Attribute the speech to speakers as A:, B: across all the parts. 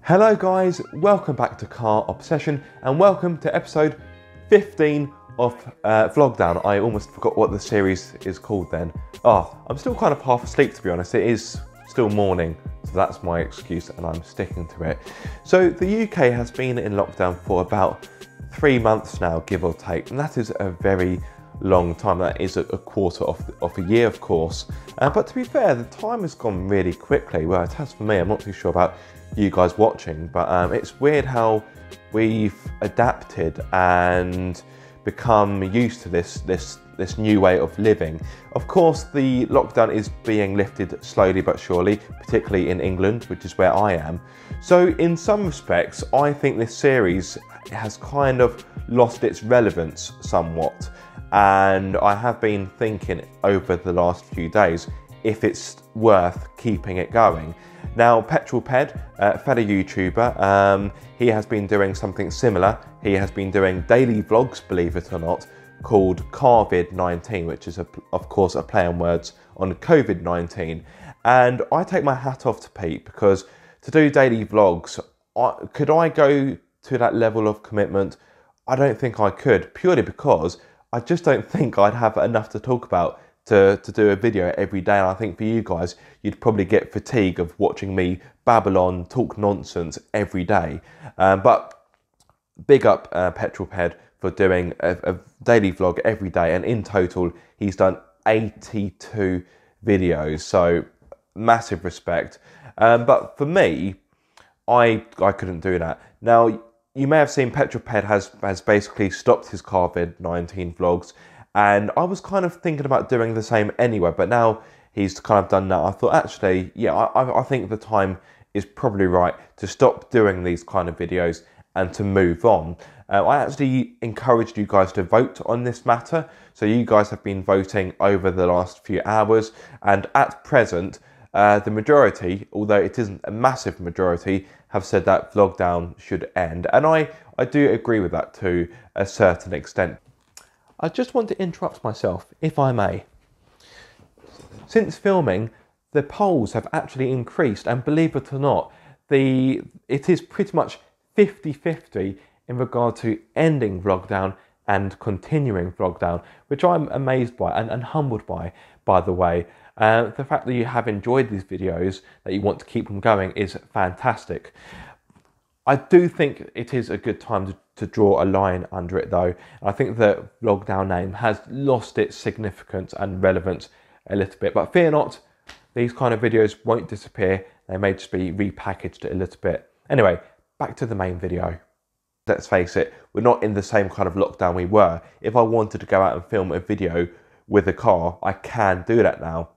A: Hello guys, welcome back to Car Obsession and welcome to episode 15 of Vlogdown. I almost forgot what the series is called then. I'm still kind of half asleep, to be honest. It is still morning, so that's my excuse and I'm sticking to it. So the UK has been in lockdown for about 3 months now, give or take, and that is a very long time. That is a quarter of a year, of course. But to be fair, the time has gone really quickly. Well, it has for me. I'm not too sure about you guys watching, but it's weird how we've adapted and become used to this new way of living. Of course, the lockdown is being lifted slowly but surely, particularly in England, which is where I am. So in some respects, I think this series has kind of lost its relevance somewhat. And I have been thinking over the last few days if it's worth keeping it going. Now, Petrol Ped, fellow YouTuber, he has been doing something similar. He has been doing daily vlogs, believe it or not, called COVID-19, which is, of course, a play on words on COVID-19. And I take my hat off to Pete, because to do daily vlogs, could I go to that level of commitment? I don't think I could, purely because I just don't think I'd have enough to talk about to do a video every day. And I think for you guys, you'd probably get fatigue of watching me babble on, talk nonsense every day. But big up Petrol Ped for doing a daily vlog every day. And in total, he's done 82 videos. So massive respect. But for me, I couldn't do that. Now, you may have seen Petrol Ped has basically stopped his COVID-19 vlogs, and I was kind of thinking about doing the same anyway, but now he's kind of done that. I thought, actually, yeah, I think the time is probably right to stop doing these kind of videos and to move on. I actually encouraged you guys to vote on this matter, so you guys have been voting over the last few hours, and at present, the majority, although it isn't a massive majority, have said that Vlogdown should end. And I do agree with that to a certain extent. I just want to interrupt myself, if I may. Since filming, the polls have actually increased, and believe it or not, it is pretty much 50-50 in regard to ending Vlogdown and continuing Vlogdown, which I'm amazed by and humbled by the way. The fact that you have enjoyed these videos, that you want to keep them going, is fantastic. I do think it is a good time to draw a line under it though. I think the Vlogdown name has lost its significance and relevance a little bit, but fear not, these kind of videos won't disappear. They may just be repackaged a little bit. Anyway, back to the main video. Let's face it, we're not in the same kind of lockdown we were. If I wanted to go out and film a video with a car, I can do that now.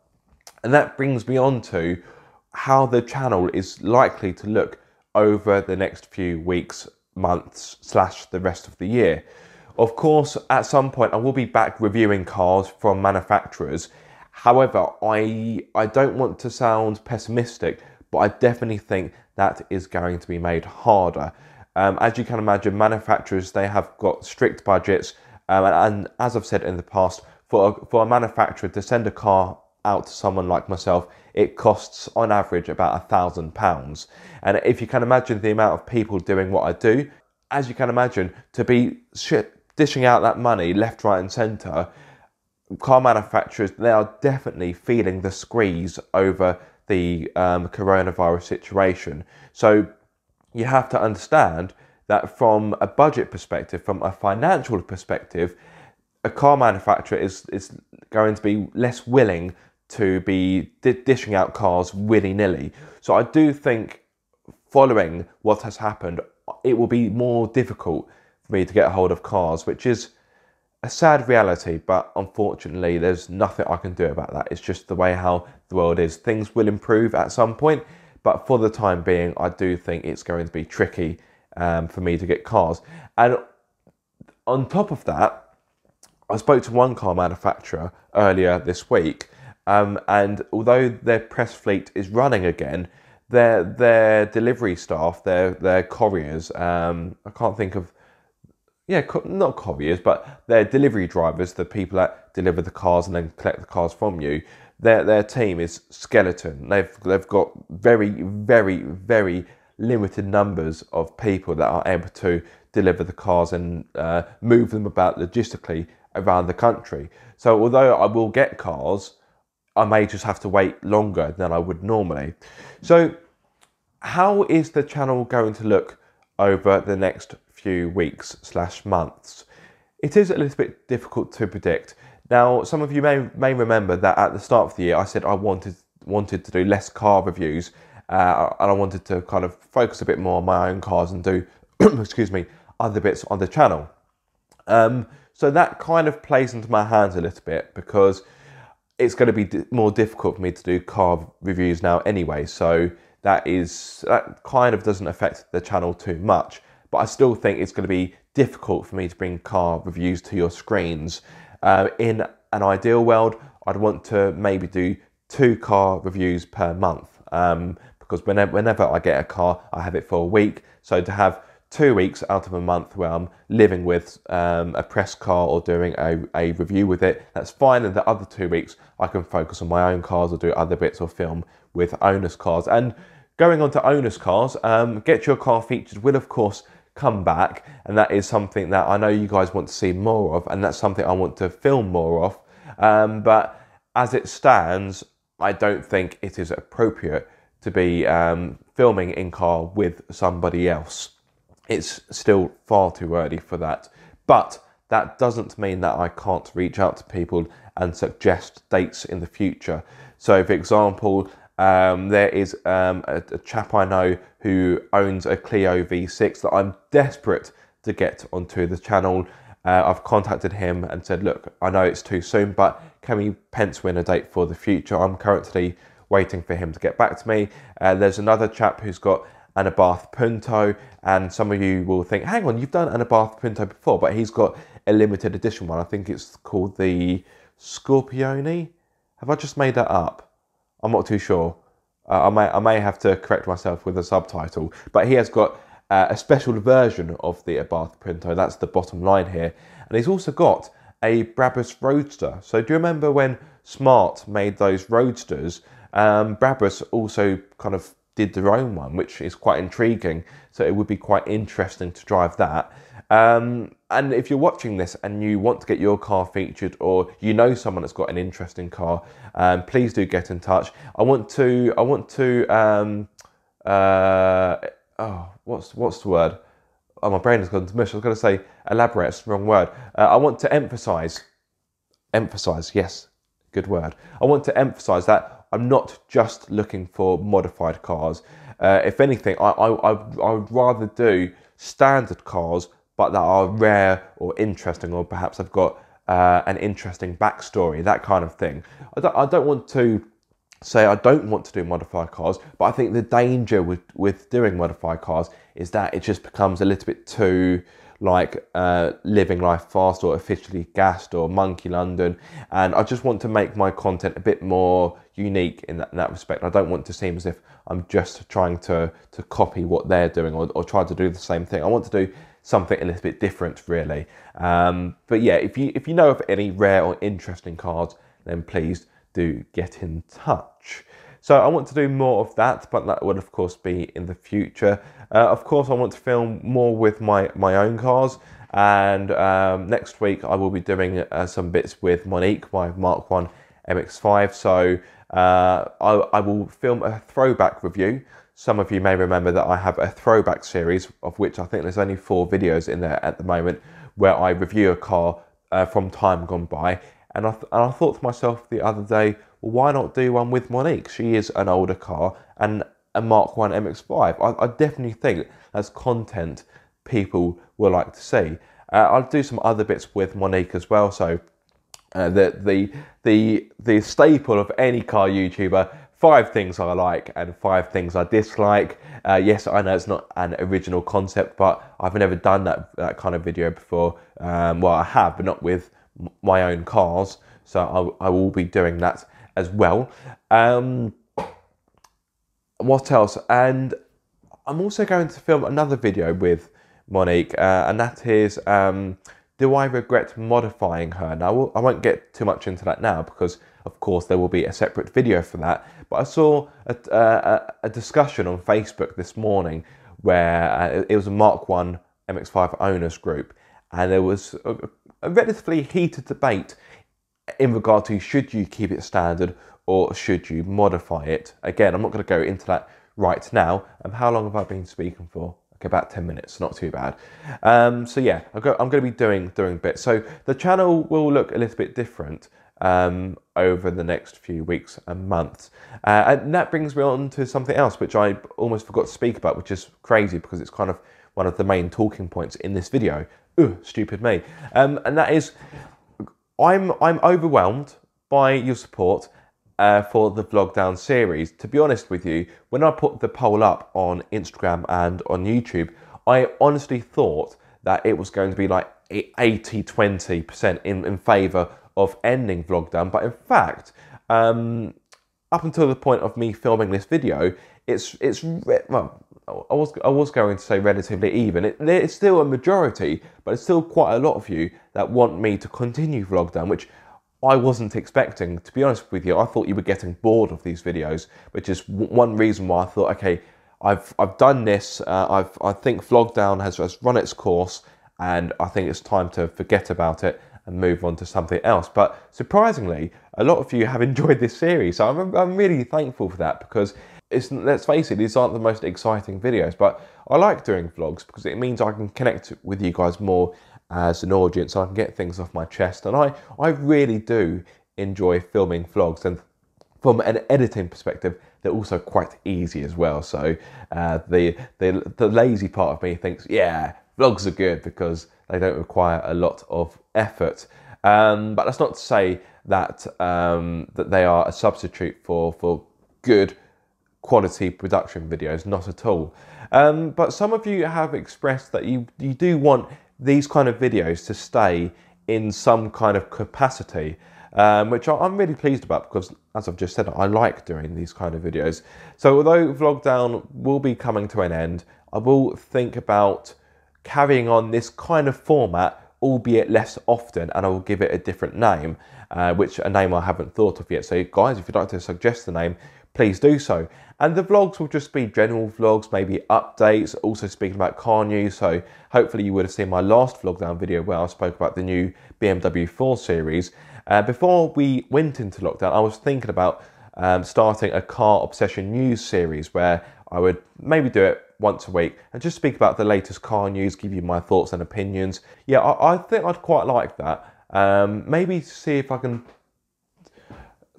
A: And that brings me on to how the channel is likely to look over the next few weeks, months, / the rest of the year. Of course, at some point I will be back reviewing cars from manufacturers. However, I don't want to sound pessimistic, but I definitely think that is going to be made harder. As you can imagine, manufacturers, they have got strict budgets. And as I've said in the past, for a manufacturer to send a car out to someone like myself, it costs on average about £1,000. And if you can imagine the amount of people doing what I do, as you can imagine, to be dishing out that money left, right and centre, car manufacturers, they are definitely feeling the squeeze over the coronavirus situation. So you have to understand that from a budget perspective, from a financial perspective, a car manufacturer is going to be less willing to be dishing out cars willy-nilly. So I do think, following what has happened, it will be more difficult for me to get a hold of cars, which is a sad reality, but unfortunately there's nothing I can do about that. It's just the way how the world is. Things will improve at some point, but for the time being, I do think it's going to be tricky for me to get cars. And on top of that, I spoke to one car manufacturer earlier this week, and although their press fleet is running again, their delivery staff, their couriers, I can't think of, not couriers, but their delivery drivers, the people that deliver the cars and then collect the cars from you, their team is skeleton. They've got very, very, very limited numbers of people that are able to deliver the cars and move them about logistically around the country. So although I will get cars, I may just have to wait longer than I would normally. So how is the channel going to look over the next few weeks / months? It is a little bit difficult to predict. Now, some of you may remember that at the start of the year, I said I wanted to do less car reviews, and I wanted to kind of focus a bit more on my own cars and do, excuse me, other bits on the channel. So that kind of plays into my hands a little bit, because it's going to be more difficult for me to do car reviews now anyway. So that kind of doesn't affect the channel too much, but I still think it's going to be difficult for me to bring car reviews to your screens. In an ideal world, I'd want to maybe do 2 car reviews per month, because whenever I get a car, I have it for a week. So to have 2 weeks out of a month where I'm living with a press car or doing a review with it, that's fine. And the other 2 weeks, I can focus on my own cars or do other bits or film with owners' cars. And going on to owners' cars, Get Your Car Featured will, of course, come back. And that is something that I know you guys want to see more of. And that's something I want to film more of. But as it stands, I don't think it is appropriate to be filming in car with somebody else. It's still far too early for that. But that doesn't mean that I can't reach out to people and suggest dates in the future. So, for example, there is a chap I know who owns a Clio V6 that I'm desperate to get onto the channel. I've contacted him and said, look, I know it's too soon, but can we pencil in a date for the future? I'm currently waiting for him to get back to me. There's another chap who's got an Abarth Punto, and some of you will think, hang on, you've done an Abarth Punto before, but he's got a limited edition one. I think it's called the Scorpione. Have I just made that up? I'm not too sure. I may have to correct myself with a subtitle, but he has got a special version of the Abarth Punto. That's the bottom line here. And he's also got a Brabus Roadster. So do you remember when Smart made those Roadsters? Brabus also kind of did their own one, which is quite intriguing. So it would be quite interesting to drive that. And if you're watching this and you want to get your car featured, or you know someone that's got an interesting car, please do get in touch. What's the word? Oh, my brain has gone to mush. I was going to say elaborate, it's the wrong word. I want to emphasize, yes, good word. I want to emphasize that I'm not just looking for modified cars. If anything, I would rather do standard cars, but that are rare or interesting, or perhaps I've got an interesting backstory, that kind of thing. I don't want to say I don't want to do modified cars, but I think the danger with doing modified cars is that it just becomes a little bit too like Living Life Fast or Officially Gassed or Monkey London, and I just want to make my content a bit more unique in that respect. I don't want to seem as if I'm just trying to copy what they're doing or try to do the same thing. I want to do something a little bit different, really. But yeah, if you know of any rare or interesting cars, then please do get in touch. So I want to do more of that, but that will of course be in the future. Of course, I want to film more with my own cars, and next week I will be doing some bits with Monique, my Mark 1 MX-5. So I will film a throwback review. Some of you may remember that I have a throwback series, of which I think there's only 4 videos in there at the moment, where I review a car from time gone by. And I thought to myself the other day, well, why not do one with Monique? She is an older car and a Mark 1 MX-5. I definitely think that's content people will like to see. I'll do some other bits with Monique as well. So the staple of any car YouTuber: 5 things I like and 5 things I dislike. Yes, I know it's not an original concept, but I've never done that kind of video before. Well, I have, but not with my own cars. So I will be doing that as well. What else? And I'm also going to film another video with Monique, and that is, do I regret modifying her? Now, I won't get too much into that now, because of course there will be a separate video for that. but I saw a discussion on Facebook this morning where it was a Mark 1 MX-5 owners group, and there was a relatively heated debate in regard to should you keep it standard or should you modify it. Again, I'm not going to go into that right now. How long have I been speaking for? Okay, about 10 minutes, not too bad. So yeah, I'm going to be doing bits. So the channel will look a little bit different over the next few weeks and months. And that brings me on to something else, which I almost forgot to speak about, which is crazy because it's kind of one of the main talking points in this video. Ugh, stupid me. And that is, I'm overwhelmed by your support for the Vlogdown series. To be honest with you, when I put the poll up on Instagram and on YouTube, I honestly thought that it was going to be like 80-20% in favour of ending Vlogdown. But in fact, up until the point of me filming this video, well, I was going to say relatively even. It's still a majority, but it's still quite a lot of you that want me to continue Vlogdown, which I wasn't expecting. To be honest with you, I thought you were getting bored of these videos, which is one reason why I thought, okay, I've done this. I think Vlogdown has run its course, and I think it's time to forget about it and move on to something else. But surprisingly, a lot of you have enjoyed this series, so I'm really thankful for that, because let's face it, these aren't the most exciting videos, but I like doing vlogs because it means I can connect with you guys more as an audience, and I can get things off my chest. And I really do enjoy filming vlogs, and from an editing perspective, they're also quite easy as well. So the lazy part of me thinks, yeah, vlogs are good because they don't require a lot of effort. But that's not to say that that they are a substitute for good quality production videos, not at all. But some of you have expressed that you do want these kind of videos to stay in some kind of capacity, which I'm really pleased about, because as I've just said, I like doing these kind of videos. So although Vlogdown will be coming to an end, I will think about carrying on this kind of format, albeit less often, and I will give it a different name, which a name I haven't thought of yet. So guys, if you'd like to suggest the name, please do so. And the vlogs will just be general vlogs, maybe updates, also speaking about car news. So hopefully you would have seen my last Vlogdown video where I spoke about the new BMW 4 Series. Before we went into lockdown, I was thinking about starting a car obsession news series where I would maybe do it once a week and just speak about the latest car news, give you my thoughts and opinions. Yeah, I think I'd quite like that. Maybe see if I can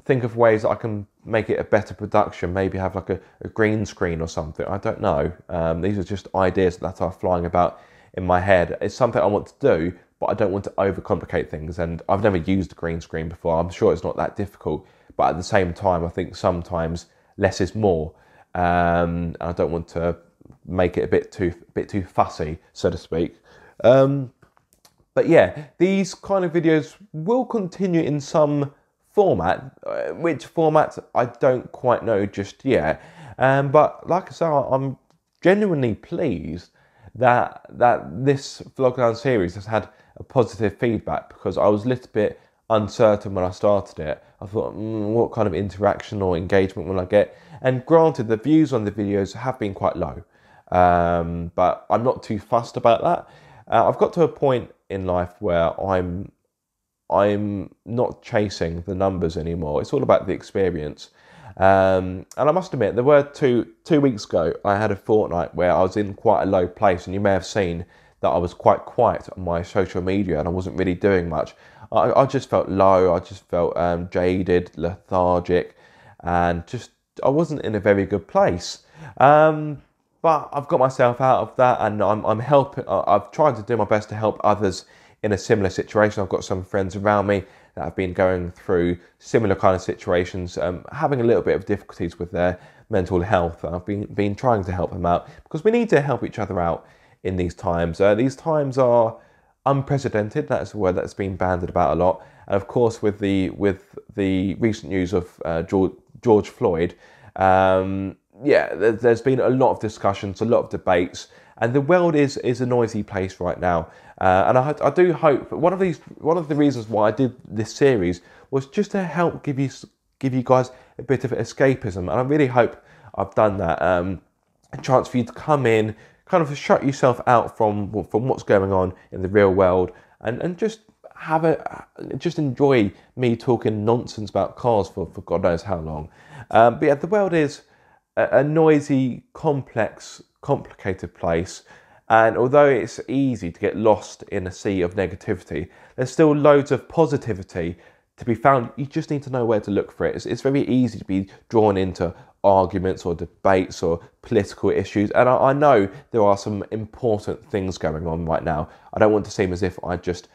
A: think of ways that I can make it a better production, maybe have like a green screen or something. I don't know. These are just ideas that are flying about in my head. It's something I want to do, but I don't want to overcomplicate things. And I've never used a green screen before. I'm sure it's not that difficult, but at the same time, I think sometimes less is more. And I don't want to make it a bit too fussy, so to speak. But yeah, these kind of videos will continue in some format. Which format, I don't quite know just yet. But like I said, I'm genuinely pleased that this Vlogdown series has had a positive feedback, because I was a little bit uncertain when I started it. I thought, what kind of interaction or engagement will I get? And granted, the views on the videos have been quite low, but I'm not too fussed about that. I've got to a point in life where I'm not chasing the numbers anymore. It's all about the experience. And I must admit, there were two weeks ago, I had a fortnight where I was in quite a low place, and you may have seen that I was quite quiet on my social media and I wasn't really doing much. I just felt low. I just felt jaded, lethargic, and just I wasn't in a very good place. But I've got myself out of that, and I'm helping. I've tried to do my best to help others in a similar situation. I've got some friends around me that have been going through similar kind of situations, having a little bit of difficulties with their mental health. I've been trying to help them out, because we need to help each other out in these times. These times are unprecedented. That's a word that's been bandied about a lot. And of course, with the recent news of George Floyd, yeah, there's been a lot of discussions, a lot of debates, and the world is a noisy place right now. And I do hope one of the reasons why I did this series was just to help give you give you guys a bit of escapism, and I really hope I've done that. A chance for you to come in, kind of shut yourself out from what's going on in the real world, and just just enjoy me talking nonsense about cars for God knows how long. But yeah, the world is a noisy, complex, complicated place. And although it's easy to get lost in a sea of negativity, there's still loads of positivity to be found. You just need to know where to look for it. It's very easy to be drawn into arguments or debates or political issues. And I know there are some important things going on right now. I don't want to seem as if I just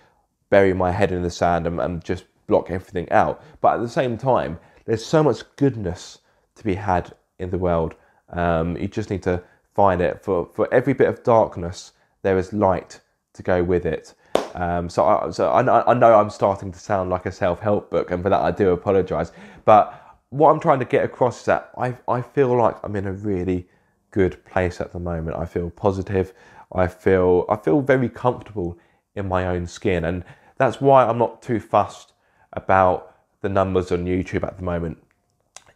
A: bury my head in the sand and just block everything out. But at the same time, there's so much goodness to be had in the world. You just need to find it. For every bit of darkness, there is light to go with it. So I know I'm starting to sound like a self-help book, and for that I do apologise. But what I'm trying to get across is that I feel like I'm in a really good place at the moment. I feel positive. I feel very comfortable in my own skin, and that's why I'm not too fussed about the numbers on YouTube at the moment.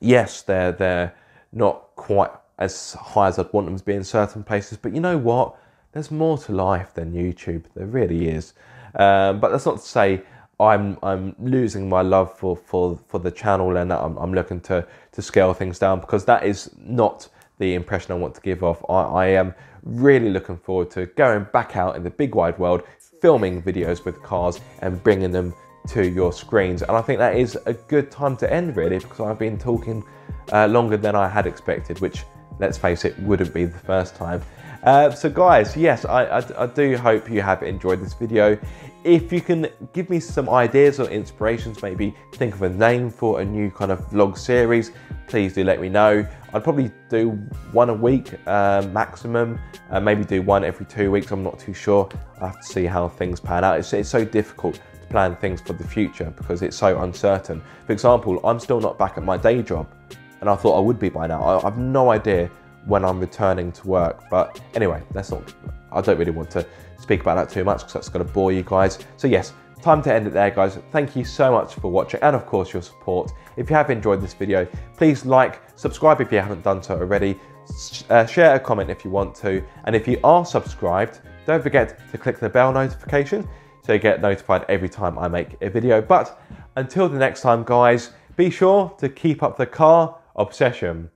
A: Yes, they're not quite as high as I'd want them to be in certain places, but you know what? There's more to life than YouTube. There really is. But that's not to say I'm losing my love for the channel, and that I'm looking to scale things down, because that is not the impression I want to give off. I am really looking forward to going back out in the big wide world, filming videos with cars and bringing them to your screens. And I think that is a good time to end, really, because I've been talking longer than I had expected, which, let's face it, wouldn't be the first time. So guys, yes, I do hope you have enjoyed this video. If you can give me some ideas or inspirations, maybe think of a name for a new kind of vlog series, please do let me know. I'd probably do one a week maximum, maybe do one every 2 weeks, I'm not too sure. I have to see how things pan out. It's so difficult to plan things for the future because it's so uncertain. For example, I'm still not back at my day job, and I thought I would be by now. I have no idea when I'm returning to work. But anyway, I don't really want to speak about that too much because that's going to bore you guys. So yes, time to end it there, guys. Thank you so much for watching, and of course your support. If you have enjoyed this video, please like, subscribe if you haven't done so already, share a comment if you want to, and if you are subscribed, don't forget to click the bell notification so you get notified every time I make a video. But until the next time, guys, be sure to keep up the car obsession.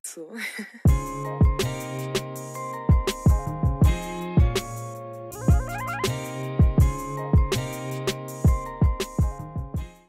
B: So